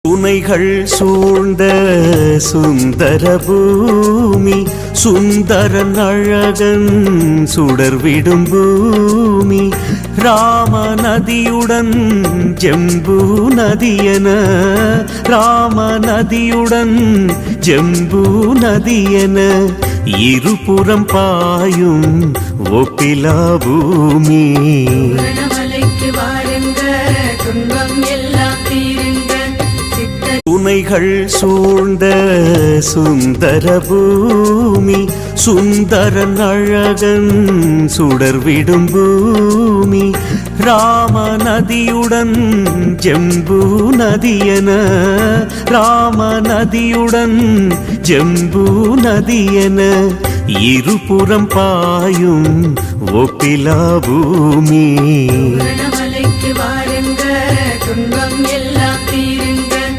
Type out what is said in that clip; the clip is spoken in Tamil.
துணைகள் சூழ்ந்த சுந்தர பூமி, சுந்தரன் அழகன் சுடர்விடும் பூமி, ராம நதியுடன் ஜம்பு நதியன, ராம நதியுடன் ஜம்பு நதியன, இருபுறம் பாயும் ஒப்பிலா பூமி. துணைகள் சூழ்ந்த சுந்தர பூமி, சுந்தரன் அழகன் சுடர்விடும் பூமி, ராம நதியுடன் ஜம்பு நதியன, ராம நதியுடன் ஜம்பு நதியன, இருபுறம் பாயும் ஒப்பிலா பூமி. துன்பம் எல்லாம்